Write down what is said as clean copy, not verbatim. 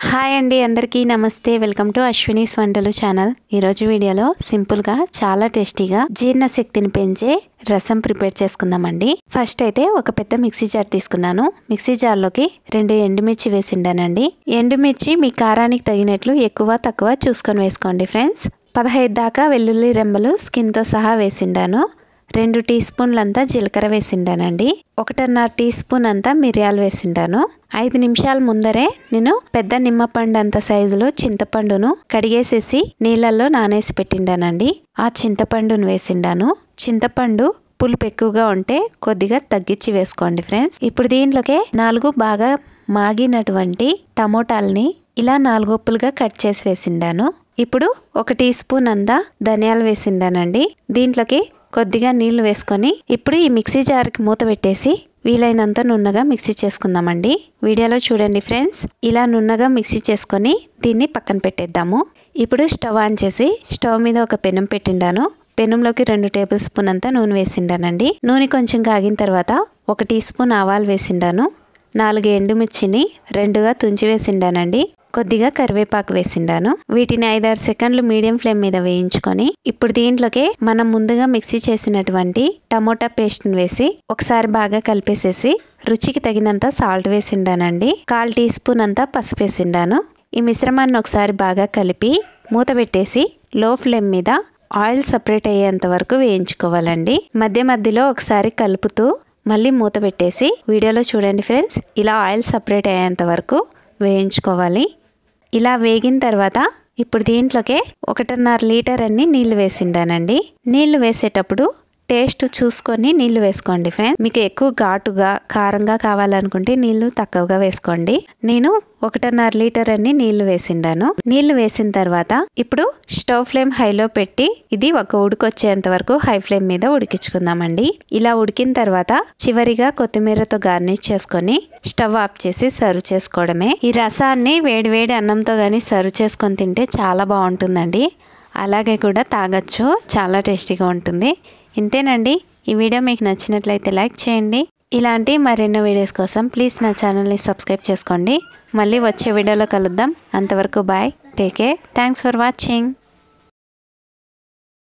Hi అండి, అందరికీ నమస్తే. వెల్కమ్ టు అశ్వినీస్ వంటలు ఛానల్. ఈరోజు వీడియోలో సింపుల్గా చాలా టేస్టీగా జీర్ణశక్తిని పెంచే రసం ప్రిపేర్ చేసుకుందామండి. ఫస్ట్ అయితే ఒక పెద్ద మిక్సీ జార్ తీసుకున్నాను. మిక్సీ జార్లోకి 2 ఎండుమిర్చి వేసిండానండి. ఎండుమిర్చి మీ కారానికి తగినట్లు ఎక్కువ తక్కువ చూసుకొని వేసుకోండి ఫ్రెండ్స్. 15 దాకా వెల్లుల్లి రెమ్మలు స్కిన్తో సహా వేసిండాను. 2 టీ స్పూన్లంతా జీలకర్ర వేసిండానండి. 1.5 టీ స్పూన్ అంతా మిరియాలు వేసిండాను. 5 నిమిషాల ముందరే నేను పెద్ద నిమ్మపండు అంత సైజులో చింతపండును కడిగేసేసి నీళ్ళల్లో నానేసి పెట్టిండానండి. ఆ చింతపండును వేసిండాను. చింతపండు పులుపు ఎక్కువగా ఉంటే కొద్దిగా తగ్గించి వేసుకోండి ఫ్రెండ్స్. ఇప్పుడు దీంట్లోకి 4 బాగా మాగినటువంటి టమోటాలని ఇలా 4 ఒప్పులుగా కట్ చేసి వేసిండాను. ఇప్పుడు 1 టీ స్పూన్ అంతా ధనియాలు వేసిండానండి. దీంట్లోకి కొద్దిగా నీళ్లు వేసుకొని ఇప్పుడు ఈ మిక్సీ జార్కి మూత పెట్టేసి వీలైనంత నున్నగా మిక్సీ చేసుకుందామండి. వీడియోలో చూడండి ఫ్రెండ్స్, ఇలా నున్నగా మిక్సీ చేసుకొని దీన్ని పక్కన పెట్టేద్దాము. ఇప్పుడు స్టవ్ ఆన్ చేసి స్టవ్ మీద ఒక పెనం పెట్టిండాను. పెనంలోకి 2 టేబుల్ స్పూన్ అంతా నూనె వేసిండానండి. నూనె కొంచెం కాగిన తర్వాత 1 టీ స్పూన్ ఆవాలు వేసిండాను. 4 ఎండుమిర్చిని 2గా తుంచి వేసిండానండి. కొద్దిగా కరివేపాకు వేసిండాను. వీటిని 5-6 సెకండ్లు మీడియం ఫ్లేమ్ మీద వేయించుకొని ఇప్పుడు దీంట్లోకి మనం ముందుగా మిక్సీ చేసినటువంటి టమోటా పేస్ట్ ని వేసి ఒకసారి బాగా కలిపేసేసి రుచికి తగినంత సాల్ట్ వేసిండానండి. 1/4 టీ స్పూన్ అంతా పసుపు వేసిండాను. ఈ మిశ్రమాన్ని ఒకసారి బాగా కలిపి మూత పెట్టేసి లో ఫ్లేమ్ మీద ఆయిల్ సపరేట్ అయ్యేంత వరకు వేయించుకోవాలండి. మధ్య మధ్యలో ఒకసారి కలుపుతూ మళ్ళీ మూత పెట్టేసి వీడియోలో చూడండి ఫ్రెండ్స్, ఇలా ఆయిల్ సపరేట్ అయ్యేంత వరకు వేయించుకోవాలి. ఇలా వేగిన తర్వాత ఇప్పుడు దీంట్లోకి 1.5 లీటర్ అన్ని నీళ్లు వేసిండానండి. నీళ్లు వేసేటప్పుడు టేస్ట్ చూసుకొని నీళ్లు వేసుకోండి ఫ్రెండ్స్. మీకు ఎక్కువ ఘాటుగా కారంగా కావాలనుకుంటే నీళ్లు తక్కువగా వేసుకోండి. నేను 1.5 లీటర్ అన్ని నీళ్లు వేసిండాను. నీళ్లు వేసిన తర్వాత ఇప్పుడు స్టవ్ ఫ్లేమ్ హైలో పెట్టి ఇది ఒక ఉడికొచ్చేంత వరకు హై ఫ్లేమ్ మీద ఉడికించుకుందామండి. ఇలా ఉడికిన తర్వాత చివరిగా కొత్తిమీరతో గార్నిష్ చేసుకొని స్టవ్ ఆఫ్ చేసి సర్వ్ చేసుకోవడమే. ఈ రసాన్ని వేడివేడి అన్నంతో గానీ సర్వ్ చేసుకొని తింటే చాలా బాగుంటుందండి. అలాగే కూడా తాగొచ్చు, చాలా టేస్టీగా ఉంటుంది. ఇంతేనండి. ఈ వీడియో మీకు నచ్చినట్లయితే లైక్ చేయండి. ఇలాంటి మరెన్నో వీడియోస్ కోసం ప్లీజ్ నా ఛానల్ని సబ్స్క్రైబ్ చేసుకోండి. మళ్ళీ వచ్చే వీడియోలో కలుద్దాం. అంతవరకు bye, take care, thanks for watching.